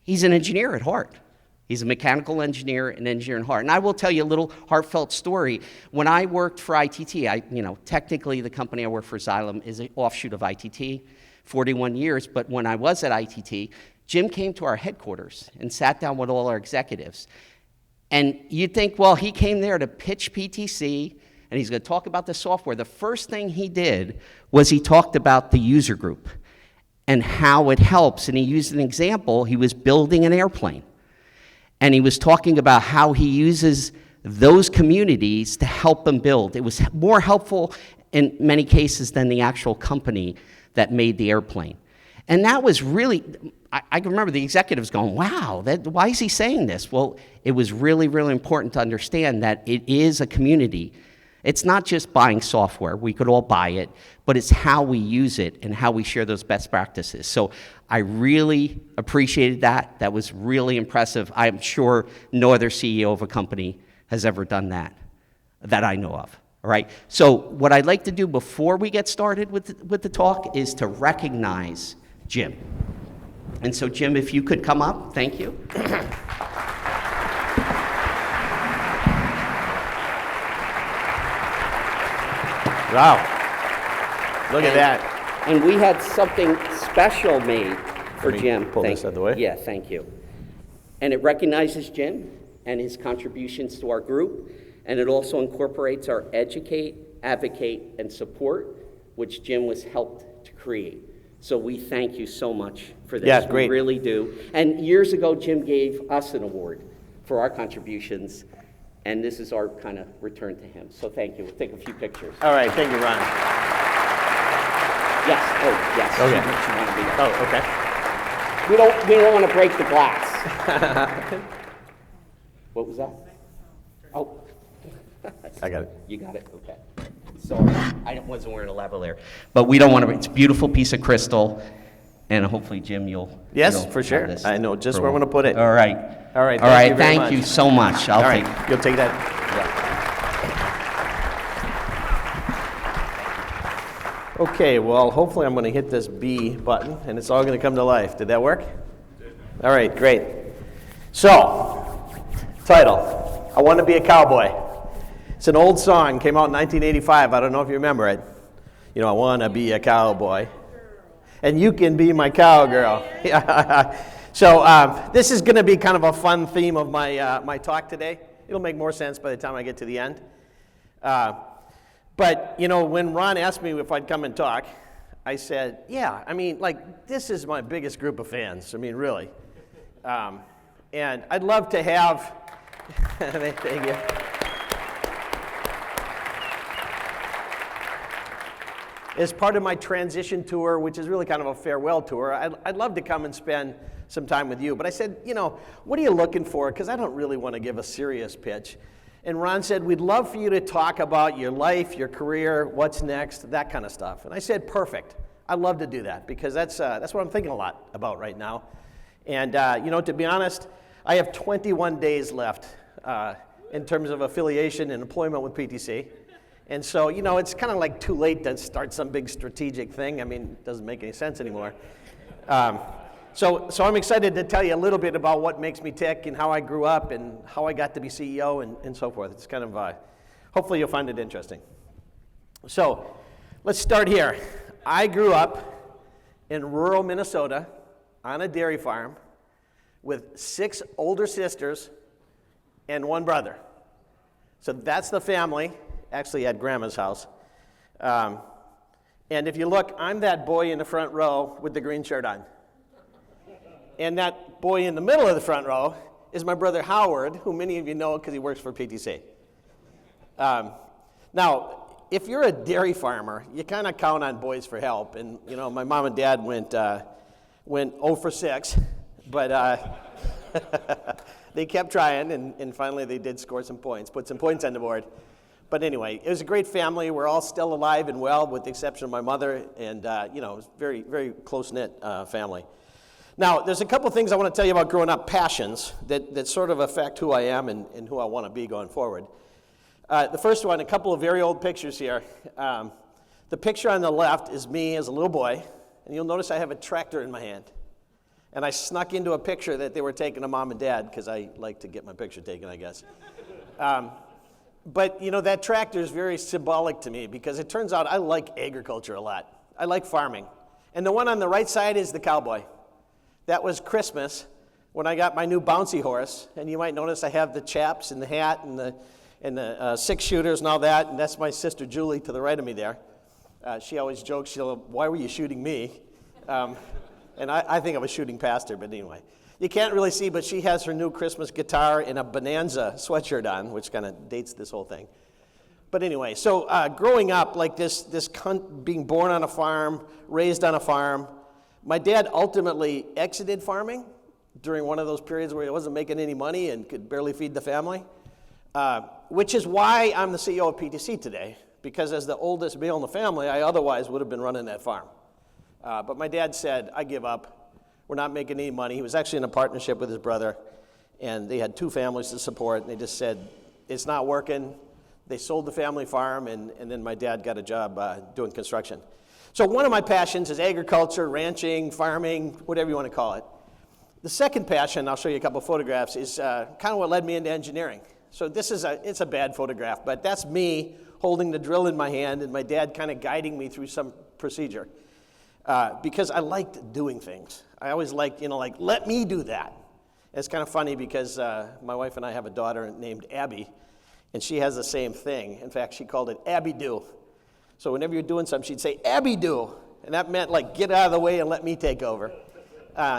He's an engineer at heart. He's a mechanical engineer, an engineer at heart. And I will tell you a little heartfelt story. When I worked for ITT, technically the company I work for, Xylem, is an offshoot of ITT, 41 years. But when I was at ITT, Jim came to our headquarters and sat down with all our executives. And you'd think, well, he came there to pitch PTC, and he's going to talk about the software. The first thing he did was he talked about the user group and how it helps. And he used an example. He was building an airplane. And he was talking about how he uses those communities to help him build. It was more helpful in many cases than the actual company that made the airplane. And that was really, I can remember the executives going, wow, why is he saying this? Well, it was really, really important to understand that it is a community. It's not just buying software. We could all buy it, but it's how we use it and how we share those best practices. So I really appreciated that. That was really impressive. I'm sure no other CEO of a company has ever done that I know of. All right. So what I'd like to do before we get started with the talk is to recognize Jim. And so, Jim, if you could come up, thank you. Wow. Look at that. And we had something special made for Jim. Pull this out of the way. Yeah, thank you. And it recognizes Jim and his contributions to our group, and it also incorporates our educate, advocate, and support, which Jim was helped to create. So we thank you so much for this. Yeah, great. We really do. And years ago, Jim gave us an award for our contributions, and this is our kind of return to him. So thank you. We'll take a few pictures. All right, thank you, Ron. Yes. Oh, yes. Okay. She wanted to be there. Oh, okay. We don't want to break the glass. What was that? Oh. I got it. You got it? Okay. Sorry, I wasn't wearing a lavalier. But we don't want to, it's a beautiful piece of crystal, and hopefully, Jim, you'll for sure. I know just where I'm going to put it. All right. All right, thank you so much. All right, you'll take that? Yeah. Okay, well, hopefully I'm going to hit this B button, and it's all going to come to life. Did that work? All right, great. So, title, I Want to Be a Cowboy. It's an old song, came out in 1985. I don't know if you remember it. You know, I want to be a cowboy. And you can be my cowgirl. So this is going to be kind of a fun theme of my talk today. It'll make more sense by the time I get to the end. But, you know, when Ron asked me if I'd come and talk, I said, yeah, I mean, like, this is my biggest group of fans. I mean, really. And I'd love to have, thank you. As part of my transition tour, which is really kind of a farewell tour, I'd love to come and spend some time with you. But I said, you know, what are you looking for? Because I don't really want to give a serious pitch. And Ron said, we'd love for you to talk about your life, your career, what's next, that kind of stuff. And I said, perfect. I'd love to do that because that's what I'm thinking a lot about right now. And, you know, to be honest, I have 21 days left in terms of affiliation and employment with PTC. And so, you know, it's kind of like too late to start some big strategic thing. I mean, it doesn't make any sense anymore. So I'm excited to tell you a little bit about what makes me tick and how I grew up and how I got to be CEO and so forth. It's kind of, hopefully you'll find it interesting. So let's start here. I grew up in rural Minnesota on a dairy farm with 6 older sisters and 1 brother. So that's the family. Actually at Grandma's house. And if you look, I'm that boy in the front row with the green shirt on. And that boy in the middle of the front row is my brother Howard, who many of you know because he works for PTC. Now, if you're a dairy farmer, you kind of count on boys for help. And, you know, my mom and dad went 0 for 6, but they kept trying, and finally they did score some points, put some points on the board. But anyway, it was a great family. We're all still alive and well, with the exception of my mother, and you know, it was very, very close-knit family. Now, there's a couple things I want to tell you about growing up, passions that sort of affect who I am and who I want to be going forward. The first one, a couple of very old pictures here. The picture on the left is me as a little boy, and you'll notice I have a tractor in my hand. And I snuck into a picture that they were taking of Mom and Dad, because I like to get my picture taken, I guess. But, you know, that tractor is very symbolic to me, because it turns out I like agriculture a lot. I like farming. And the one on the right side is the cowboy. That was Christmas when I got my new bouncy horse. And you might notice I have the chaps and the hat and the six-shooters and all that. And that's my sister Julie to the right of me there. She always jokes, why were you shooting me? And I think I was shooting past her, but anyway. You can't really see, but she has her new Christmas guitar and a Bonanza sweatshirt on, which kind of dates this whole thing. But anyway, so growing up, like being born on a farm, raised on a farm, my dad ultimately exited farming during one of those periods where he wasn't making any money and could barely feed the family, which is why I'm the CEO of PTC today, because as the oldest male in the family, I otherwise would have been running that farm. But my dad said, I give up. We're not making any money. He was actually in a partnership with his brother, and they had two families to support, and they just said, it's not working. They sold the family farm, and then my dad got a job doing construction. So one of my passions is agriculture, ranching, farming, whatever you want to call it. The second passion, I'll show you a couple of photographs, is kind of what led me into engineering. So it's a bad photograph, but that's me holding the drill in my hand and my dad kind of guiding me through some procedure. Because I liked doing things. I always liked, let me do that. It's kind of funny because my wife and I have a daughter named Abby, and she has the same thing. In fact, she called it Abby Do. So whenever you're doing something, she'd say, Abby Do. And that meant, get out of the way and let me take over.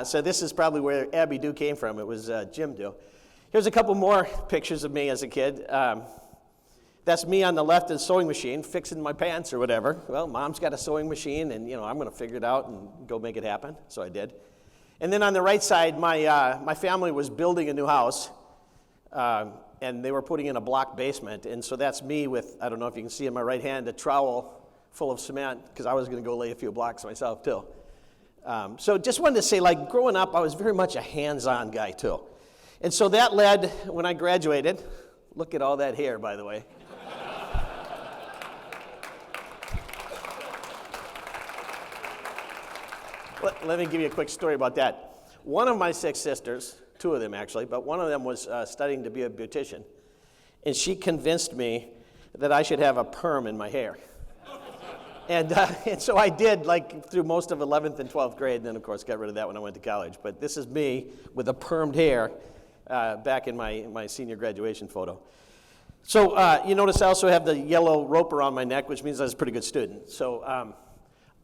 So this is probably where Abby Do came from. It was Jim Do. Here's a couple more pictures of me as a kid. That's me on the left in the sewing machine, fixing my pants or whatever. Well, Mom's got a sewing machine, and I'm going to figure it out and go make it happen. So I did. And then on the right side, my family was building a new house, and they were putting in a block basement. And so that's me with, I don't know if you can see in my right hand, a trowel full of cement, because I was going to go lay a few blocks myself too. So just wanted to say, growing up, I was very much a hands-on guy too. And so that led, when I graduated, look at all that hair, by the way. Let me give you a quick story about that. One of my 6 sisters, 2 of them actually, but one of them was studying to be a beautician. And she convinced me that I should have a perm in my hair. And so I did, through most of 11th and 12th grade, and then, of course, got rid of that when I went to college. But this is me with a permed hair back in my senior graduation photo. So you notice I also have the yellow rope around my neck, which means I was a pretty good student. So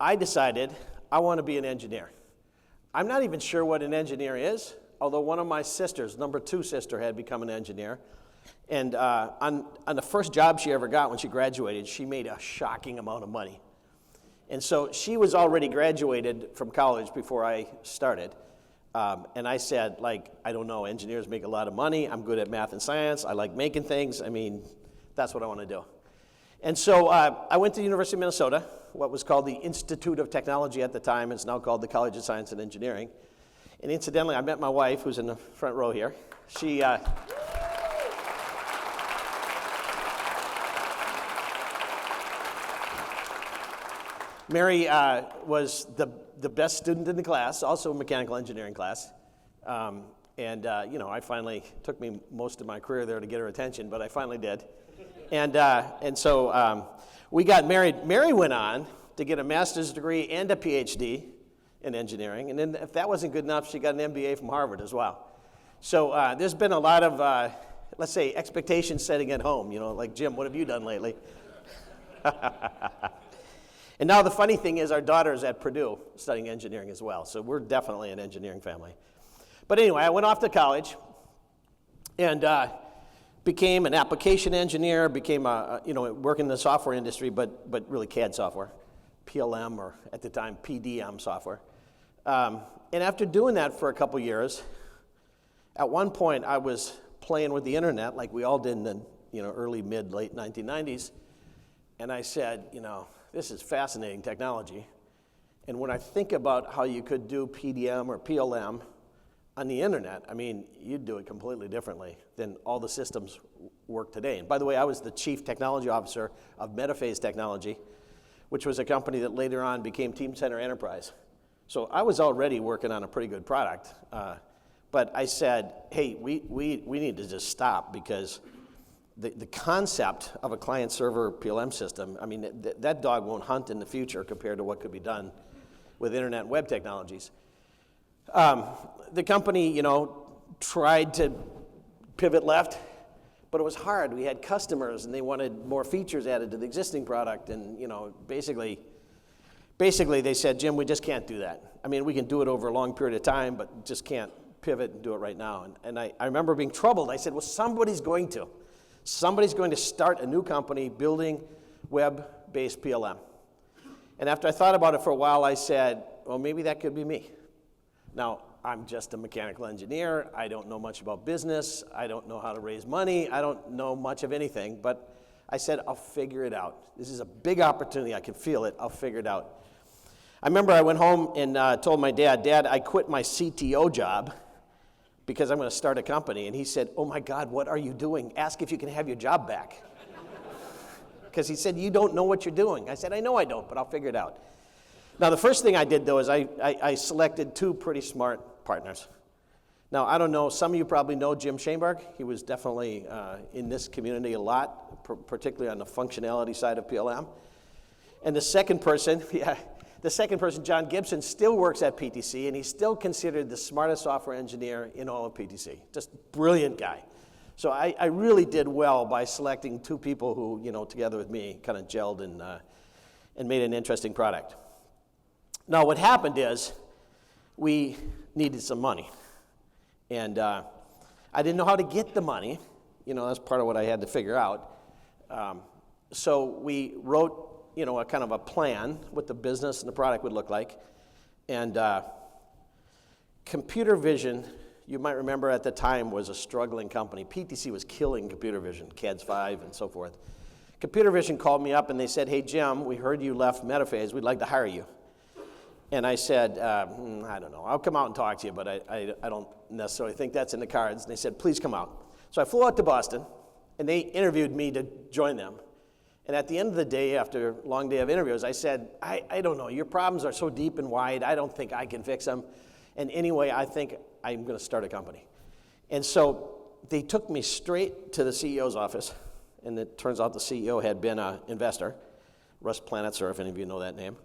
I decided I want to be an engineer. I'm not even sure what an engineer is, although one of my sisters, number 2 sister, had become an engineer. And on the first job she ever got when she graduated, she made a shocking amount of money. And so she was already graduated from college before I started. And I said, I don't know, engineers make a lot of money. I'm good at math and science. I like making things. That's what I want to do. And so I went to the University of Minnesota, what was called the Institute of Technology at the time. It's now called the College of Science and Engineering. And incidentally, I met my wife, who's in the front row here. She... Mary was the best student in the class, also a mechanical engineering class. I finally, took me most of my career there to get her attention, but I finally did. And so we got married. Mary went on to get a master's degree and a PhD in engineering. And then if that wasn't good enough, she got an MBA from Harvard as well. So there's been a lot of, let's say, expectation setting at home. Jim, what have you done lately? And now the funny thing is our daughter's at Purdue studying engineering as well. So we're definitely an engineering family. But anyway, I went off to college and became an application engineer, became working in the software industry, but really CAD software, PLM, or at the time PDM software. And after doing that for a couple years, at one point I was playing with the internet like we all did in the early, mid, late 1990s. And I said, this is fascinating technology. And when I think about how you could do PDM or PLM on the internet, you'd do it completely differently than all the systems work today. And by the way, I was the chief technology officer of Metaphase Technology, which was a company that later on became Team Center Enterprise. So I was already working on a pretty good product, but I said, hey, we need to just stop, because the concept of a client-server PLM system, I mean, that dog won't hunt in the future compared to what could be done with internet and web technologies. The company, tried to pivot left, but it was hard. We had customers, and they wanted more features added to the existing product, and basically they said, Jim, we just can't do that. I mean, we can do it over a long period of time, but just can't pivot and do it right now. And I remember being troubled. I said, well, somebody's going to start a new company building web-based PLM. And after I thought about it for a while, I said, well, maybe that could be me. Now, I'm just a mechanical engineer. I don't know much about business. I don't know how to raise money. I don't know much of anything. But I said, I'll figure it out. This is a big opportunity. I can feel it. I'll figure it out. I remember I went home and told my dad, Dad, I quit my CTO job because I'm going to start a company. And he said, oh my God, what are you doing? Ask if you can have your job back. Because he said, you don't know what you're doing. I said, I know I don't, but I'll figure it out. Now, the first thing I did, though, is I selected two pretty smart partners. Now, I don't know, some of you probably know Jim Heppelmann. He was definitely in this community a lot, particularly on the functionality side of PLM. And the second person, John Gibson, still works at PTC, and he's still considered the smartest software engineer in all of PTC. Just brilliant guy. So I really did well by selecting two people who, together with me, kind of gelled and made an interesting product. Now, what happened is we needed some money. And I didn't know how to get the money. That's part of what I had to figure out. So we wrote, a kind of a plan, what the business and the product would look like. And computer vision, you might remember at the time, was a struggling company. PTC was killing computer vision, CADS 5 and so forth. Computer vision called me up and they said, hey, Jim, we heard you left Metaphase. We'd like to hire you. And I said, I don't know. I'll come out and talk to you, but I don't necessarily think that's in the cards. And they said, please come out. So I flew out to Boston, and they interviewed me to join them. And at the end of the day, after a long day of interviews, I said, I don't know. Your problems are so deep and wide, I don't think I can fix them. And anyway, I think I'm going to start a company. And so they took me straight to the CEO's office. And it turns out the CEO had been an investor, Russ Planitzer, if any of you know that name.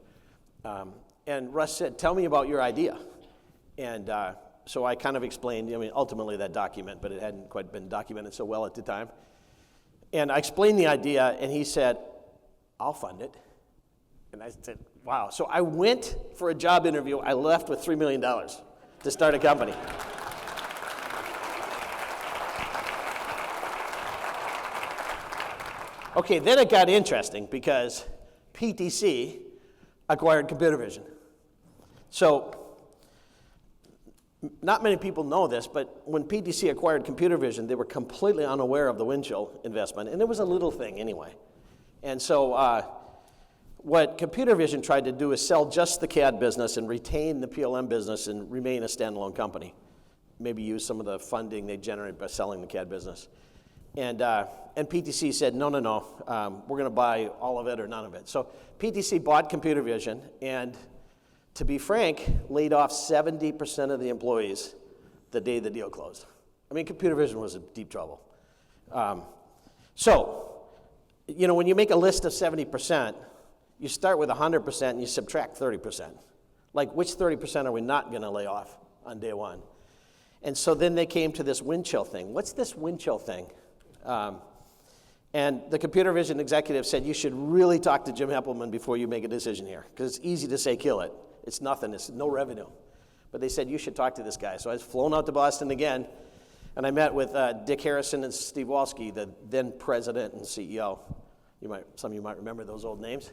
And Russ said, tell me about your idea. And so I kind of explained, ultimately that document, but it hadn't quite been documented so well at the time. And I explained the idea, and he said, I'll fund it. And I said, wow. So I went for a job interview. I left with $3 million to start a company. Okay, then it got interesting because PTC acquired computer vision. So, not many people know this, but when PTC acquired computer vision, they were completely unaware of the Windchill investment, and it was a little thing anyway. And so, what computer vision tried to do is sell just the CAD business and retain the PLM business and remain a standalone company. Maybe use some of the funding they generated by selling the CAD business. And PTC said, no, we're going to buy all of it or none of it. So PTC bought computer vision, and to be frank, laid off 70% of the employees the day the deal closed. Computer vision was in deep trouble. So, when you make a list of 70%, you start with 100% and you subtract 30%. Like, which 30% are we not going to lay off on day one? And so then they came to this Windchill thing. What's this Windchill thing? And the computer vision executive said, you should really talk to Jim Heppelmann before you make a decision here, because it's easy to say kill it. It's nothing. It's no revenue. But they said, you should talk to this guy. So I was flown out to Boston again, and I met with Dick Harrison and Steve Walski, the then president and CEO. Some of you might remember those old names.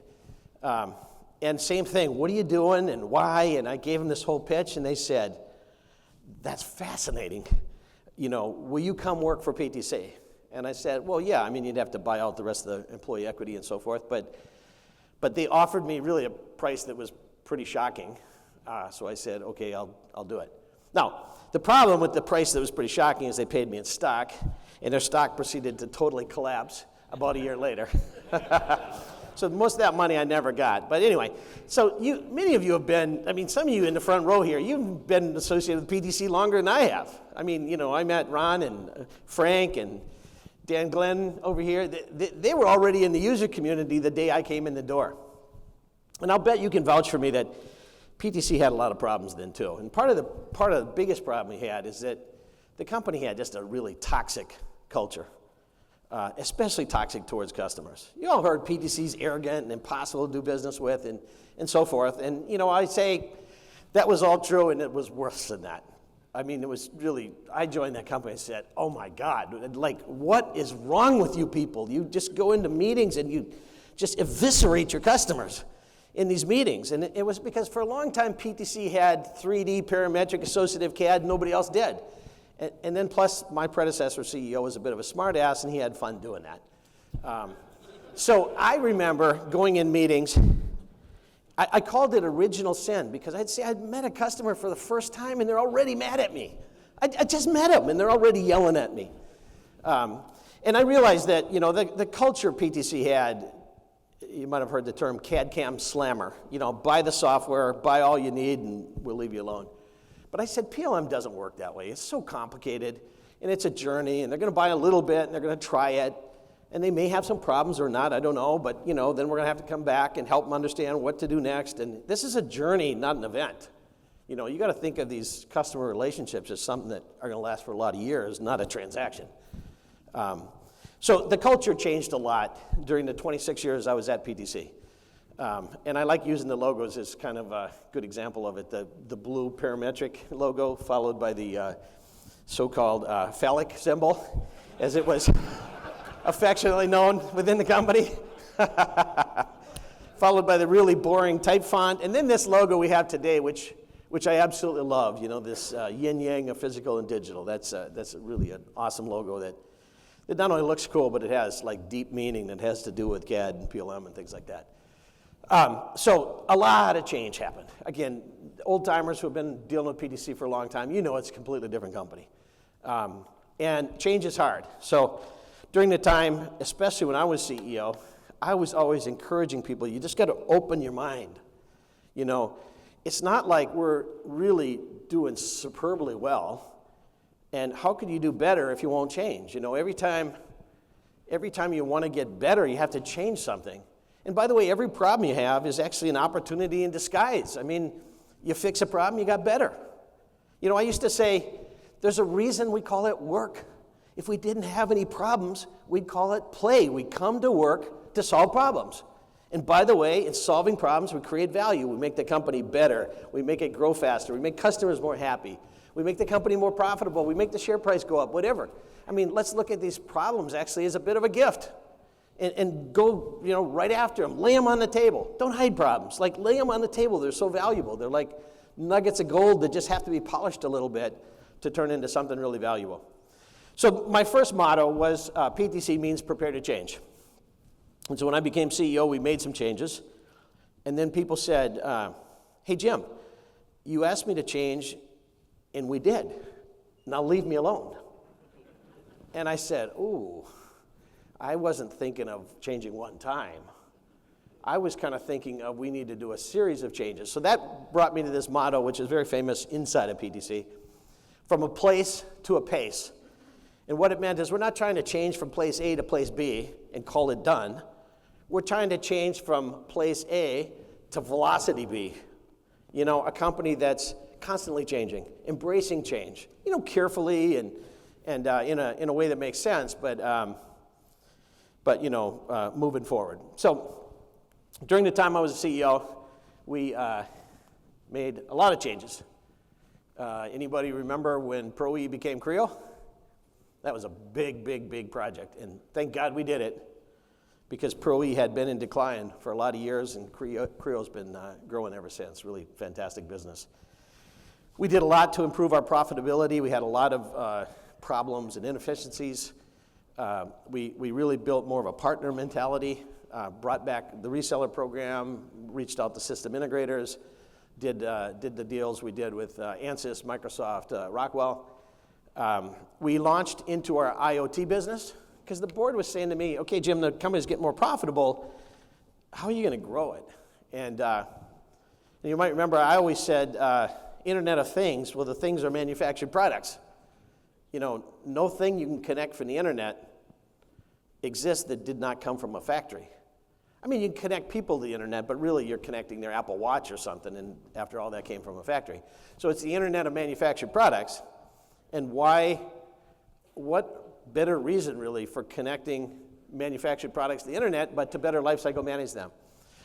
And same thing, what are you doing and why? And I gave them this whole pitch, and they said, that's fascinating. Will you come work for PTC? And I said, well, yeah, you'd have to buy out the rest of the employee equity and so forth. But they offered me really a price that was pretty shocking. So I said, okay, I'll do it. Now, the problem with the price that was pretty shocking is they paid me in stock, and their stock proceeded to totally collapse about a year later. So most of that money I never got. But anyway, so many of you have been, I mean, some of you in the front row here, you've been associated with PTC longer than I have. I mean, you know, I met Ron and Frank and Dan Glenn over here. They were already in the user community the day I came in the door. And I'll bet you can vouch for me that PTC had a lot of problems then too. And part of the biggest problem we had is that the company had just a really toxic culture. Especially toxic towards customers. You all heard PTC's arrogant and impossible to do business with and so forth. And, you know, I say that was all true, and it was worse than that. I mean, it was really, I joined that company and said, oh my God, like, what is wrong with you people? You just go into meetings and you just eviscerate your customers in these meetings. And it was because for a long time, PTC had 3D parametric associative CAD, nobody else did. And then plus, my predecessor CEO was a bit of a smart ass, and he had fun doing that. So I remember going in meetings, I called it original sin, because I'd say I'd met a customer for the first time, and they're already mad at me. I just met them, and they're already yelling at me. And I realized that, you know, the culture PTC had, you might have heard the term CAD/CAM slammer. You know, buy the software, buy all you need, and we'll leave you alone. But I said, PLM doesn't work that way. It's so complicated, and it's a journey, and they're going to buy a little bit, and they're going to try it, and they may have some problems or not, I don't know, but, you know, then we're going to have to come back and help them understand what to do next, and this is a journey, not an event. You know, you got to think of these customer relationships as something that are going to last for a lot of years, not a transaction. So the culture changed a lot during the 26 years I was at PTC. And I like using the logos as kind of a good example of it. The blue parametric logo followed by the so-called phallic symbol, as it was affectionately known within the company, followed by the really boring type font. And then this logo we have today, which I absolutely love, you know, this yin-yang of physical and digital. That's really an awesome logo that not only looks cool, but it has like deep meaning that has to do with CAD and PLM and things like that. So a lot of change happened. Again, old-timers who have been dealing with PTC for a long time, you know it's a completely different company. And change is hard. So during the time, especially when I was CEO, I was always encouraging people, you just got to open your mind. You know, it's not like we're really doing superbly well, and how could you do better if you won't change? You know, every time you want to get better, you have to change something. And by the way, every problem you have is actually an opportunity in disguise. I mean, you fix a problem, you got better. You know, I used to say, there's a reason we call it work. If we didn't have any problems, we'd call it play. We come to work to solve problems. And by the way, in solving problems, we create value. We make the company better. We make it grow faster. We make customers more happy. We make the company more profitable. We make the share price go up, whatever. I mean, let's look at these problems actually as a bit of a gift. And go, you know, right after them. Lay them on the table. Don't hide problems. Like, lay them on the table. They're so valuable. They're like nuggets of gold that just have to be polished a little bit to turn into something really valuable. So my first motto was PTC means prepare to change. And so when I became CEO, we made some changes. And then people said, hey, Jim, you asked me to change, and we did. Now leave me alone. And I said, ooh. I wasn't thinking of changing one time. I was kind of thinking of we need to do a series of changes. So that brought me to this motto, which is very famous inside of PTC, from a place to a pace. And what it meant is we're not trying to change from place A to place B and call it done. We're trying to change from place A to velocity B. You know, a company that's constantly changing, embracing change, you know, carefully and in a way that makes sense, but you know, moving forward. So during the time I was a CEO, we made a lot of changes. Anybody remember when Pro-E became Creo? That was a big, big, big project, and thank God we did it, because Pro-E had been in decline for a lot of years, and Creo's been growing ever since. Really fantastic business. We did a lot to improve our profitability. We had a lot of problems and inefficiencies. We really built more of a partner mentality, brought back the reseller program, reached out to system integrators, did the deals we did with Ansys, Microsoft, Rockwell. We launched into our IoT business because the board was saying to me, okay, Jim, the company's getting more profitable. how are you going to grow it? And you might remember I always said Internet of Things, well, the things are manufactured products. You know, no thing you can connect from the internet exists that did not come from a factory. I mean, you can connect people to the internet, but really you're connecting their Apple Watch or something, and after all, that came from a factory. So it's the Internet of manufactured products, and what better reason really for connecting manufactured products to the internet, but to better lifecycle manage them.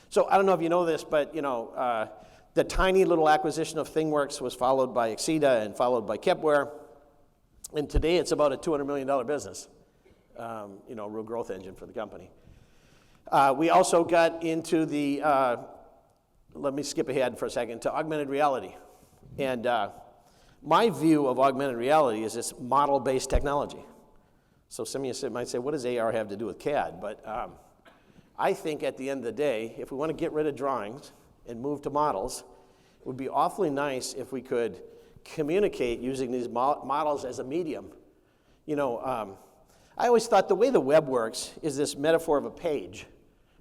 So I don't know if you know this, but you know, the tiny little acquisition of ThingWorx was followed by Exida and followed by Kepware, and today it's about a $200 million business. You know, a real growth engine for the company. We also got into the, let me skip ahead for a second, to augmented reality. And my view of augmented reality is this model-based technology. So some of you might say, what does AR have to do with CAD? But I think at the end of the day, if we want to get rid of drawings and move to models, it would be awfully nice if we could communicate using these models as a medium. You know, I always thought the way the web works is this metaphor of a page,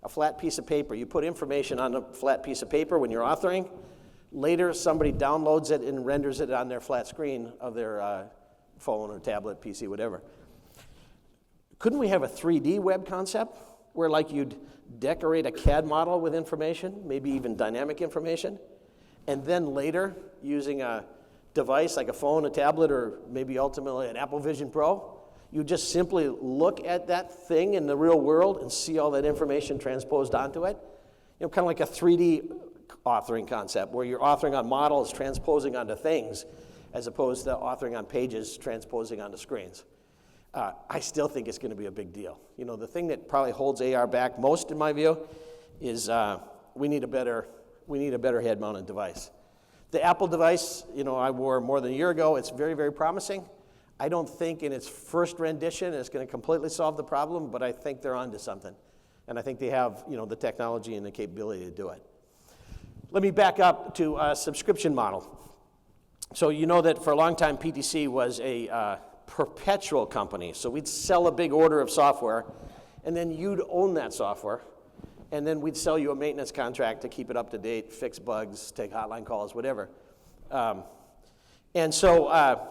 a flat piece of paper. You put information on a flat piece of paper when you're authoring. Later, somebody downloads it and renders it on their flat screen of their phone or tablet, PC, whatever. Couldn't we have a 3D web concept where like you'd decorate a CAD model with information, maybe even dynamic information, and then later, using a device like a phone, a tablet, or maybe ultimately an Apple Vision Pro, you just simply look at that thing in the real world and see all that information transposed onto it. You know, kind of like a 3D authoring concept where you're authoring on models, transposing onto things, as opposed to authoring on pages, transposing onto screens. I still think it's going to be a big deal. You know, the thing that probably holds AR back most, in my view, is we need a better head-mounted device. The Apple device, you know, I wore more than a year ago. It's very, very promising. I don't think in its first rendition it's going to completely solve the problem, but I think they're onto something. And I think they have, you know, the technology and the capability to do it. Let me back up to a subscription model. So you know that for a long time PTC was a perpetual company. So we'd sell a big order of software, and then you'd own that software, and then we'd sell you a maintenance contract to keep it up to date, fix bugs, take hotline calls, whatever. And so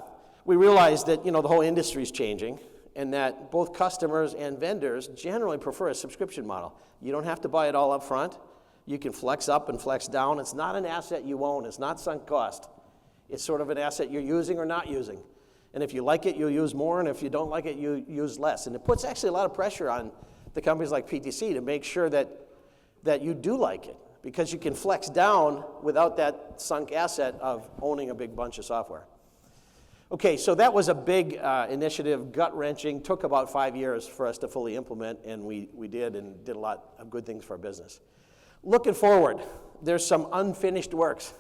we realized that, you know, the whole industry is changing, and that both customers and vendors generally prefer a subscription model. You don't have to buy it all up front. You can flex up and flex down. It's not an asset you own. It's not sunk cost. It's sort of an asset you're using or not using. And if you like it, you'll use more, and if you don't like it, you use less. And it puts actually a lot of pressure on the companies like PTC to make sure that you do like it, because you can flex down without that sunk asset of owning a big bunch of software. Okay, so that was a big initiative, gut-wrenching, took about 5 years for us to fully implement, and we did, and did a lot of good things for our business. Looking forward, there's some unfinished works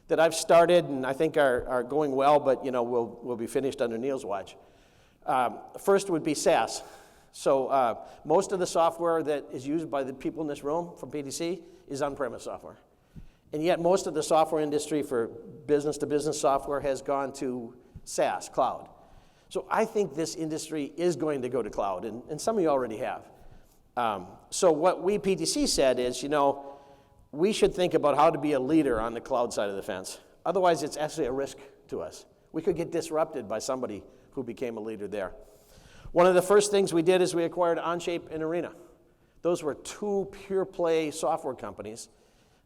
that I've started and I think are going well, but you know, will be finished under Neil's watch. First would be SaaS. So most of the software that is used by the people in this room from PTC is on-premise software. And yet most of the software industry for business-to-business software has gone to SaaS, cloud. So I think this industry is going to go to cloud, and some of you already have. So what we PTC said is, you know, we should think about how to be a leader on the cloud side of the fence. Otherwise, it's actually a risk to us. We could get disrupted by somebody who became a leader there. One of the first things we did is we acquired Onshape and Arena. Those were two pure-play software companies,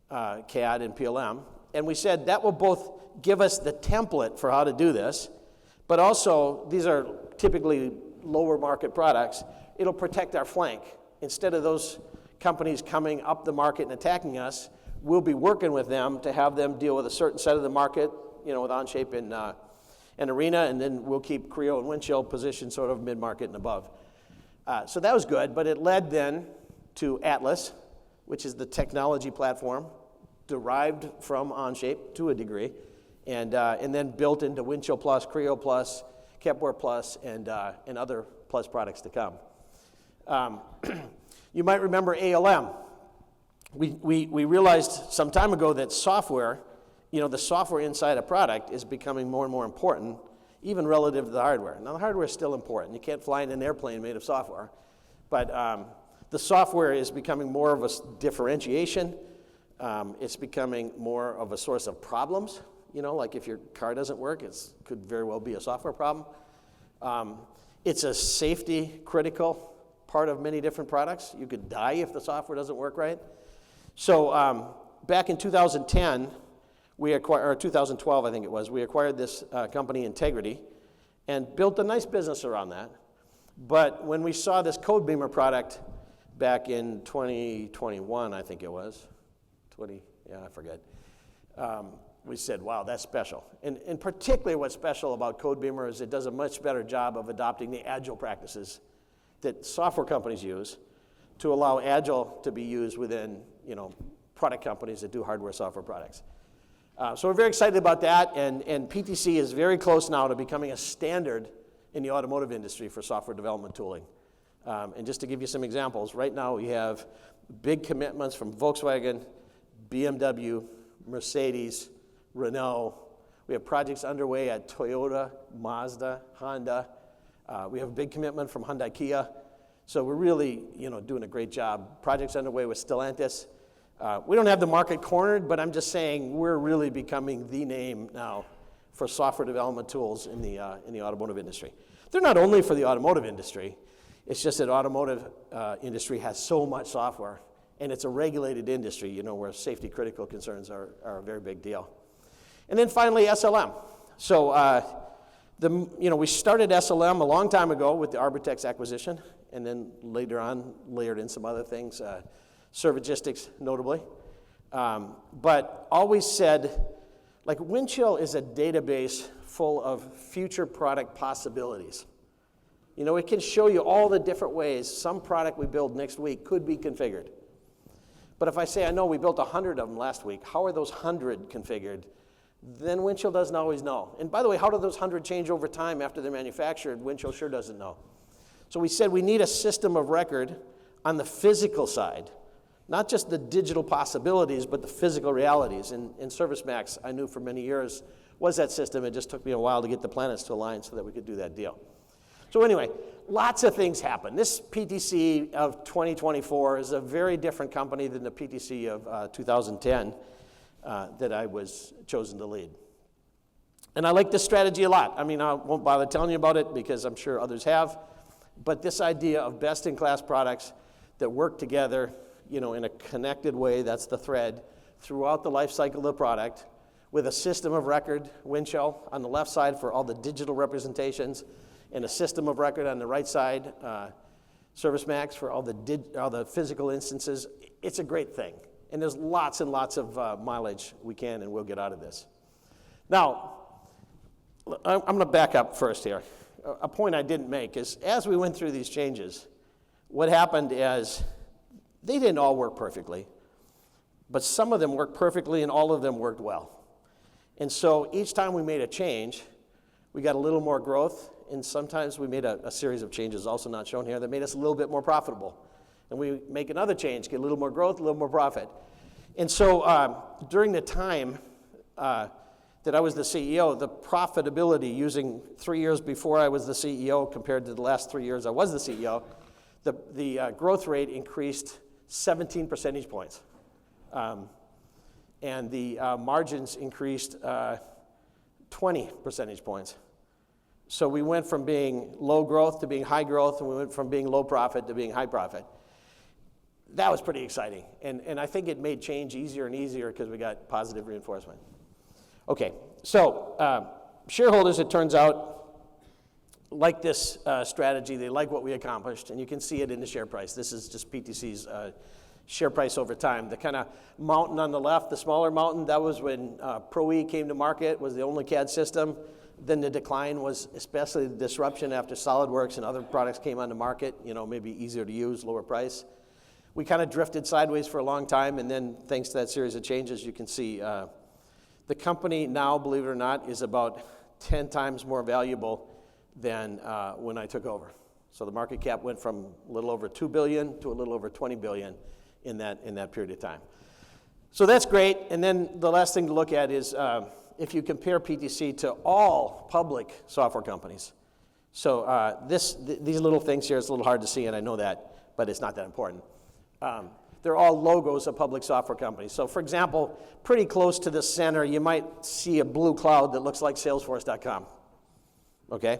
CAD and PLM, and we said that will both give us the template for how to do this, but also, these are typically lower market products, it'll protect our flank. Instead of those companies coming up the market and attacking us, we'll be working with them to have them deal with a certain set of the market, you know, with Onshape and Arena, and then we'll keep Creo and Windchill positioned sort of mid-market and above. So that was good, but it led then to Atlas, which is the technology platform derived from Onshape to a degree, and then built into Windchill Plus, Creo Plus, Kepware Plus, and other Plus products to come. You might remember ALM. We realized some time ago that software, you know, the software inside a product is becoming more and more important, even relative to the hardware. Now, the hardware is still important. You can't fly in an airplane made of software. But The software is becoming more of a differentiation. It's becoming more of a source of problems. Like if your car doesn't work, it could very well be a software problem. It's a safety critical part of many different products. You could die if the software doesn't work right. So back in 2010, or 2012, I think it was, we acquired this company, Integrity, and built a nice business around that. But when we saw this Codebeamer product back in 2021, I think it was, I forget, we said, wow, that's special. And particularly what's special about Codebeamer is it does a much better job of adopting the agile practices that software companies use to allow agile to be used within, product companies that do hardware software products. So we're very excited about that, and PTC is very close now to becoming a standard in the automotive industry for software development tooling. And just to give you some examples, right now we have big commitments from Volkswagen, BMW, Mercedes, Renault. We have projects underway at Toyota, Mazda, Honda. We have a big commitment from Hyundai Kia. So we're really, doing a great job. Projects underway with Stellantis. We don't have the market cornered, but I'm just saying we're really becoming the name now for software development tools in the automotive industry. They're not only for the automotive industry. It's just that automotive industry has so much software, and it's a regulated industry, where safety critical concerns are a very big deal. And then finally, SLM. So we started SLM a long time ago with the Arbortex acquisition, and then later on layered in some other things, Servigistics notably. But always said, like, Windchill is a database full of future product possibilities. It can show you all the different ways some product we build next week could be configured. But if I say, I know we built 100 of them last week, how are those 100 configured? Then Windchill doesn't always know. And by the way, how do those 100 change over time after they're manufactured? Windchill sure doesn't know. So we said we need a system of record on the physical side, not just the digital possibilities, but the physical realities. And ServiceMax, I knew for many years, was that system. It just took me a while to get the planets to align so that we could do that deal. So anyway, lots of things happen. This PTC of 2024 is a very different company than the PTC of 2010 that I was chosen to lead. And I like this strategy a lot. I mean, I won't bother telling you about it because I'm sure others have. But this idea of best-in-class products that work together, in a connected way, that's the thread, throughout the life cycle of the product, with a system of record, Windchill, on the left side for all the digital representations, and a system of record on the right side, ServiceMax for all the physical instances. It's a great thing. And there's lots and lots of mileage we can and will get out of this. Now, I'm going to back up first here. A point I didn't make is, as we went through these changes, what happened is they didn't all work perfectly, but some of them worked perfectly and all of them worked well. And so each time we made a change, we got a little more growth, and sometimes we made a series of changes, also not shown here, that made us a little bit more profitable. And we make another change, get a little more growth, a little more profit. And so during the time that I was the CEO, the profitability using 3 years before I was the CEO compared to the last 3 years I was the CEO, the growth rate increased 17 percentage points. And the margins increased 20 percentage points. So we went from being low growth to being high growth, and we went from being low profit to being high profit. That was pretty exciting. And I think it made change easier and easier because we got positive reinforcement. Okay, so shareholders, it turns out, like this strategy. They like what we accomplished, and you can see it in the share price. This is just PTC's share price over time. The kind of mountain on the left, the smaller mountain, that was when Pro-E came to market, was the only CAD system. Then the decline was especially the disruption after SolidWorks and other products came on the market, maybe easier to use, lower price. We kind of drifted sideways for a long time, and then thanks to that series of changes, you can see the company now, believe it or not, is about 10 times more valuable than when I took over. So the market cap went from a little over $2 billion to a little over $20 billion in that period of time. So that's great. And then the last thing to look at is if you compare PTC to all public software companies. So these little things here, it's a little hard to see, and I know that. but it's not that important. They're all logos of public software companies. So for example, pretty close to the center, you might see a blue cloud that looks like Salesforce.com, okay?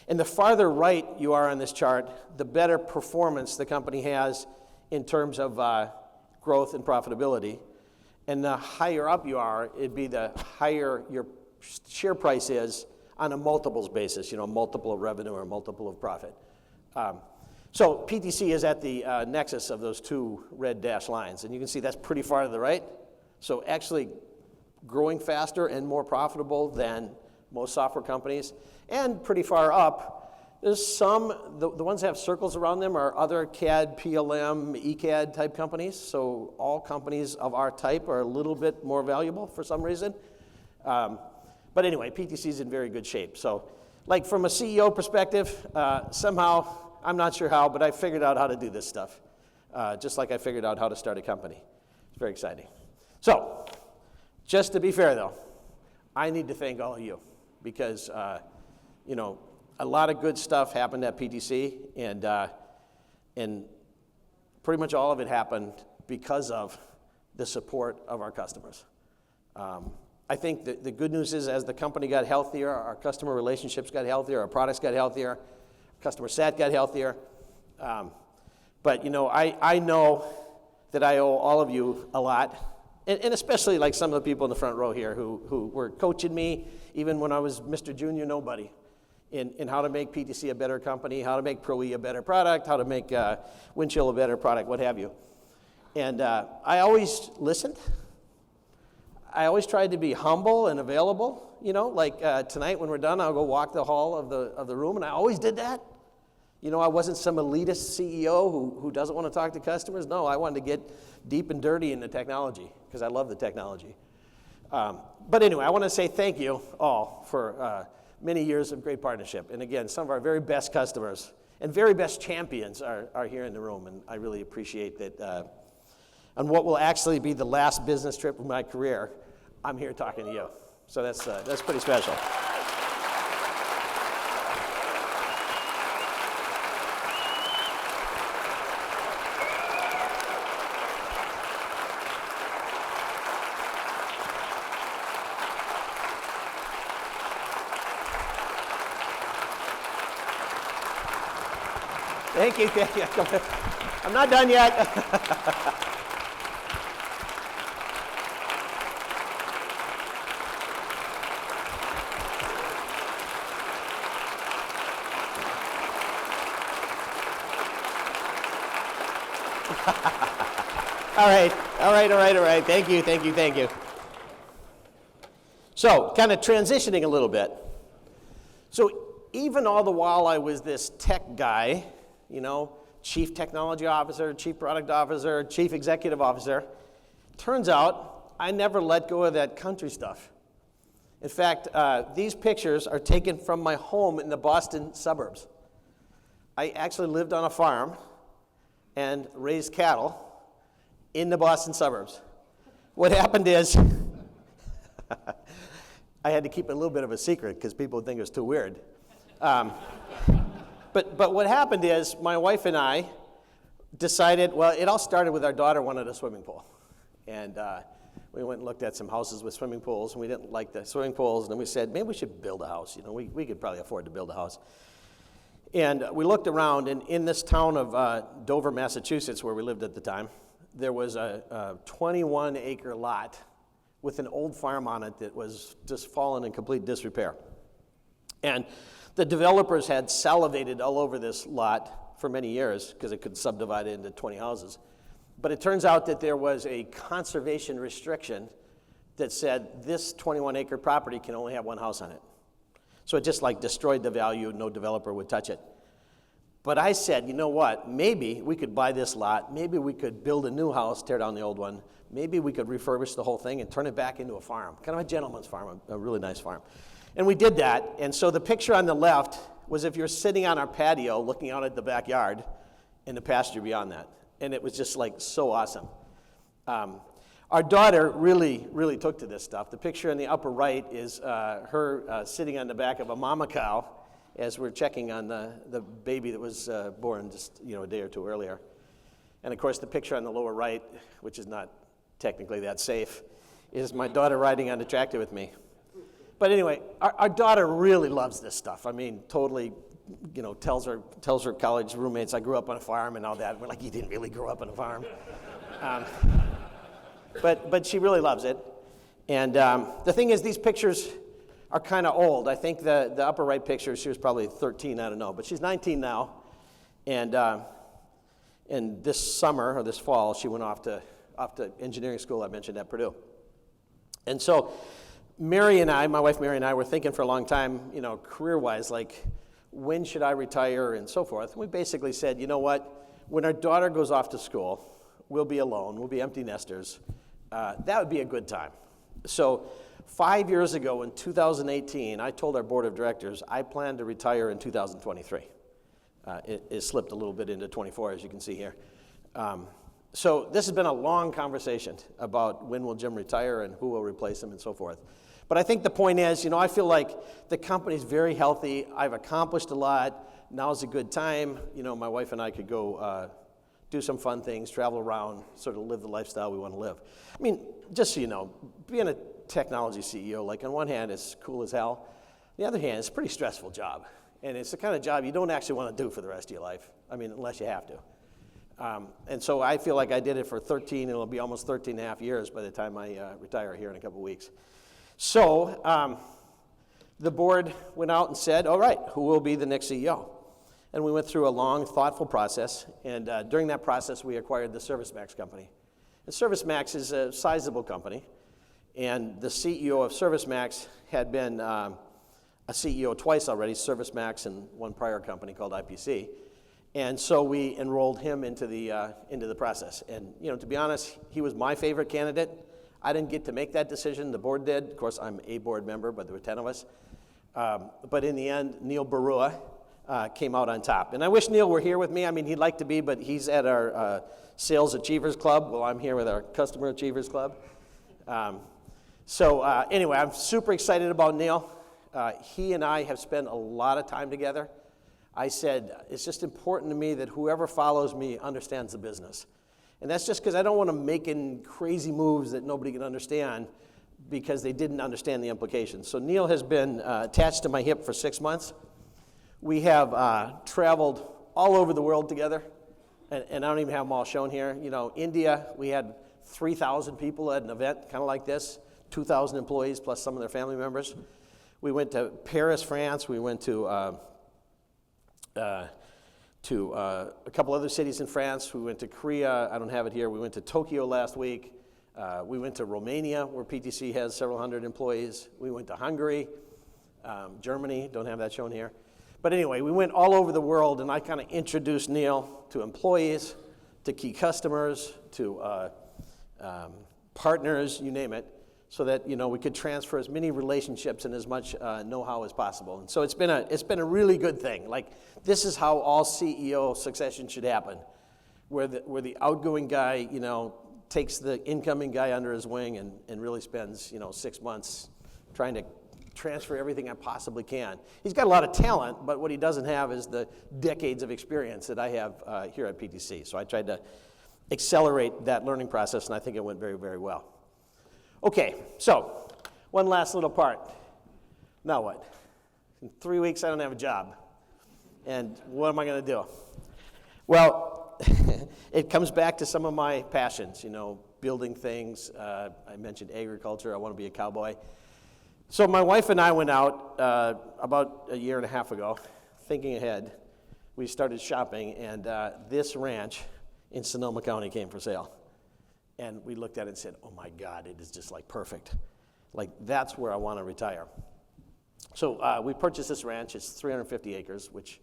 And the farther right you are on this chart, the better performance the company has in terms of growth and profitability. And the higher up you are, it'd be the higher your share price is on a multiples basis, multiple of revenue or multiple of profit. So PTC is at the nexus of those two red dashed lines. And you can see that's pretty far to the right. So actually growing faster and more profitable than most software companies. And pretty far up, there's some, the ones that have circles around them are other CAD, PLM, ECAD type companies. So all companies of our type are a little bit more valuable for some reason. But anyway, PTC is in very good shape. So like from a CEO perspective, somehow, I'm not sure how, but I figured out how to do this stuff, just like I figured out how to start a company. It's very exciting. So, just to be fair though, I need to thank all of you because, a lot of good stuff happened at PTC, and pretty much all of it happened because of the support of our customers. I think the good news is as the company got healthier, our customer relationships got healthier, our products got healthier, customer sat got healthier. But I know that I owe all of you a lot, and especially like some of the people in the front row here who were coaching me even when I was Mr. Junior Nobody in how to make PTC a better company, how to make ProE a better product, how to make Windchill a better product, what have you. And I always listened. I always tried to be humble and available. Like tonight when we're done, I'll go walk the hall of the room, and I always did that. I wasn't some elitist CEO who doesn't want to talk to customers. No, I wanted to get deep and dirty in the technology because I love the technology. But anyway, I want to say thank you all for many years of great partnership. And again, some of our very best customers and very best champions are here in the room, and I really appreciate that. On what will actually be the last business trip of my career, I'm here talking to you. So that's pretty special. Thank you. I'm not done yet. All right. Thank you. So, kind of transitioning a little bit. So, even all the while I was this tech guy, chief technology officer, chief product officer, chief executive officer, turns out I never let go of that country stuff. In fact, these pictures are taken from my home in the Boston suburbs. I actually lived on a farm and raised cattle in the Boston suburbs. What happened is, I had to keep it a little bit of a secret because people would think it was too weird. But what happened is, my wife and I decided, well, it all started with our daughter wanted a swimming pool. And we went and looked at some houses with swimming pools, and we didn't like the swimming pools, and then we said, maybe we should build a house. We could probably afford to build a house. And we looked around, and in this town of Dover, Massachusetts, where we lived at the time, there was a 21-acre lot with an old farm on it that was just fallen in complete disrepair. And the developers had salivated all over this lot for many years because it could subdivide it into 20 houses. But it turns out that there was a conservation restriction that said this 21-acre property can only have one house on it. So it just destroyed the value, no developer would touch it. But I said, you know what, maybe we could buy this lot, maybe we could build a new house, tear down the old one, maybe we could refurbish the whole thing and turn it back into a farm, kind of a gentleman's farm, a really nice farm. And we did that, and so the picture on the left was if you're sitting on our patio looking out at the backyard and the pasture beyond that. And it was just so awesome. Our daughter really, really took to this stuff. The picture in the upper right is her sitting on the back of a mama cow as we're checking on the baby that was born just a day or two earlier. And of course, the picture on the lower right, which is not technically that safe, is my daughter riding on the tractor with me. But anyway, our daughter really loves this stuff. I mean, totally, tells her college roommates, I grew up on a farm and all that. We're like, you didn't really grow up on a farm. But she really loves it. And the thing is, these pictures are kind of old. I think the upper right picture, she was probably 13, I don't know. But she's 19 now. And this summer, or this fall, she went off to engineering school I mentioned at Purdue. And so Mary and I, my wife Mary and I, were thinking for a long time, career-wise, like, when should I retire and so forth. And we basically said, you know what, when our daughter goes off to school, we'll be alone, we'll be empty nesters. That would be a good time. So 5 years ago in 2018, I told our board of directors I plan to retire in 2023. It slipped a little bit into 24, as you can see here. So this has been a long conversation about when will Jim retire and who will replace him and so forth. But I think the point is, I feel like the company's very healthy. I've accomplished a lot. Now's a good time. My wife and I could go do some fun things, travel around, sort of live the lifestyle we want to live. I mean, just so you know, being a technology CEO, like on one hand, it's cool as hell. On the other hand, it's a pretty stressful job. And it's the kind of job you don't actually want to do for the rest of your life. I mean, unless you have to. And so I feel like I did it for 13, and it'll be almost 13 and a half years by the time I retire here in a couple of weeks. So the board went out and said, all right, who will be the next CEO? And we went through a long, thoughtful process. And during that process, we acquired the ServiceMax company. And ServiceMax is a sizable company. And the CEO of ServiceMax had been a CEO twice already, ServiceMax and one prior company called IPC. And so we enrolled him into the process. And to be honest, he was my favorite candidate. I didn't get to make that decision. The board did. Of course, I'm a board member, but there were 10 of us. But in the end, Neil Barua came out on top. And I wish Neil were here with me. I mean, he'd like to be, but he's at our Sales Achievers Club. Well, I'm here with our Customer Achievers Club. Anyway, I'm super excited about Neil. He and I have spent a lot of time together. I said, it's just important to me that whoever follows me understands the business. And that's just because I don't want to make crazy moves that nobody can understand because they didn't understand the implications. So Neil has been attached to my hip for 6 months. We have traveled all over the world together, and I don't even have them all shown here. India, we had 3,000 people at an event kind of like this, 2,000 employees plus some of their family members. We went to Paris, France. We went to a couple other cities in France. We went to Korea. I don't have it here. We went to Tokyo last week. We went to Romania, where PTC has several hundred employees. We went to Hungary, Germany. Don't have that shown here. But anyway, we went all over the world, and I kind of introduced Neil to employees, to key customers, to partners, you name it, so that we could transfer as many relationships and as much know-how as possible. And so it's been a really good thing. Like, this is how all CEO succession should happen, where the outgoing guy takes the incoming guy under his wing and really spends 6 months trying to transfer everything I possibly can. He's got a lot of talent, but what he doesn't have is the decades of experience that I have here at PTC. So I tried to accelerate that learning process, and I think it went very, very well. Okay, so one last little part. Now what? In 3 weeks, I don't have a job. And what am I going to do? Well, it comes back to some of my passions, building things. I mentioned agriculture. I want to be a cowboy. So my wife and I went out about a year and a half ago, thinking ahead. We started shopping, and this ranch in Sonoma County came for sale. And we looked at it and said, oh my God, it is just like perfect. Like, that's where I want to retire. So we purchased this ranch. It's 350 acres, which,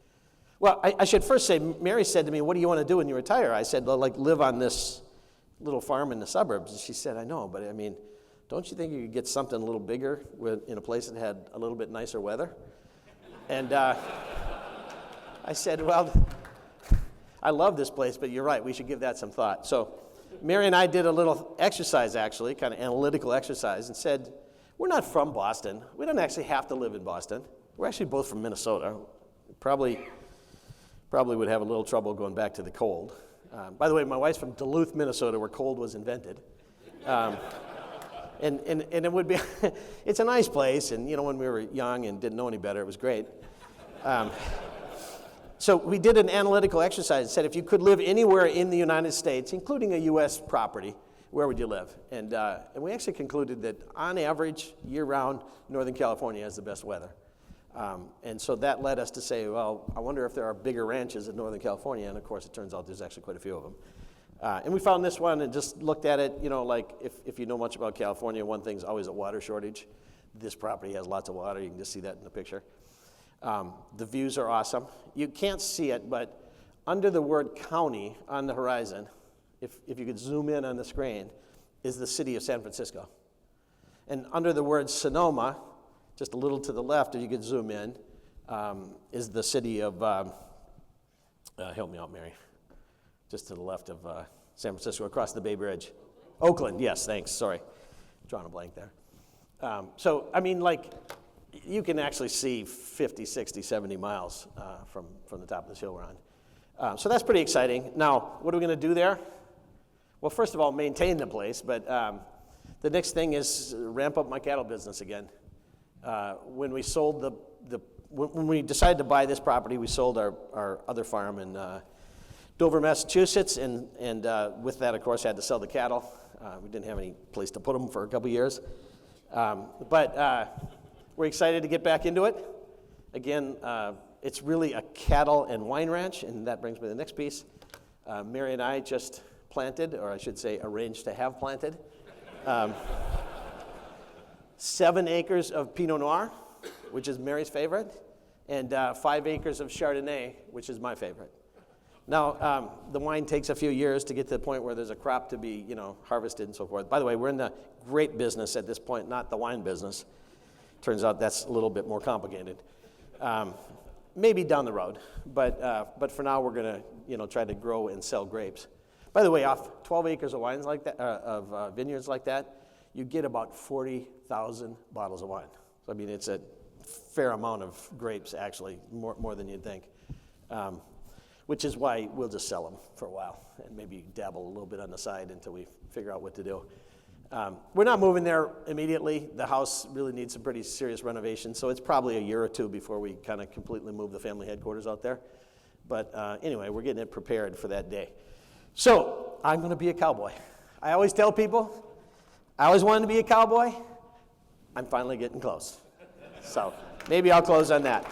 well, I should first say, Mary said to me, what do you want to do when you retire? I said, well, like, live on this little farm in the suburbs. And she said, I know, but I mean, don't you think you could get something a little bigger in a place that had a little bit nicer weather? And I said, well, I love this place, but you're right, we should give that some thought. So Mary and I did a little exercise, actually, kind of analytical exercise, and said, we're not from Boston. We don't actually have to live in Boston. We're actually both from Minnesota. Probably would have a little trouble going back to the cold. By the way, my wife's from Duluth, Minnesota, where cold was invented. And it would be, it's a nice place, and when we were young and didn't know any better, it was great. So we did an analytical exercise that said if you could live anywhere in the United States, including a U.S. property, where would you live? And we actually concluded that on average, year-round, Northern California has the best weather. And so that led us to say, well, I wonder if there are bigger ranches in Northern California, and of course it turns out there's actually quite a few of them. And we found this one and just looked at it, like if you know much about California, one thing's always a water shortage. This property has lots of water. You can just see that in the picture. The views are awesome. You can't see it, but under the word county on the horizon, if you could zoom in on the screen, is the city of San Francisco. And under the word Sonoma, just a little to the left, if you could zoom in, is the city of, help me out, Mary, just to the left of San Francisco, across the Bay Bridge. Oakland, yes, thanks, sorry. Drawing a blank there. So, I mean, you can actually see 50, 60, 70 miles from the top of this hill we're on. So that's pretty exciting. Now, what are we going to do there? Well, first of all, maintain the place, but the next thing is ramp up my cattle business again. When we sold when we decided to buy this property, we sold our other farm in Dover, Massachusetts, and with that, of course, had to sell the cattle. We didn't have any place to put them for a couple years. But we're excited to get back into it. Again, it's really a cattle and wine ranch, and that brings me to the next piece. Mary and I just planted, or I should say arranged to have planted, 7 acres of Pinot Noir, which is Mary's favorite, and 5 acres of Chardonnay, which is my favorite. Now, the wine takes a few years to get to the point where there's a crop to be, harvested and so forth. By the way, we're in the grape business at this point, not the wine business. Turns out that's a little bit more complicated. Maybe down the road, but for now we're going to, try to grow and sell grapes. By the way, off 12 acres of wines like that, of vineyards like that, you get about 40,000 bottles of wine. So I mean, it's a fair amount of grapes, actually, more than you'd think. Which is why we'll just sell them for a while and maybe dabble a little bit on the side until we figure out what to do. We're not moving there immediately. The house really needs some pretty serious renovation, so it's probably a year or two before we kind of completely move the family headquarters out there. But anyway, we're getting it prepared for that day. So I'm going to be a cowboy. I always tell people, I always wanted to be a cowboy. I'm finally getting close. So maybe I'll close on that.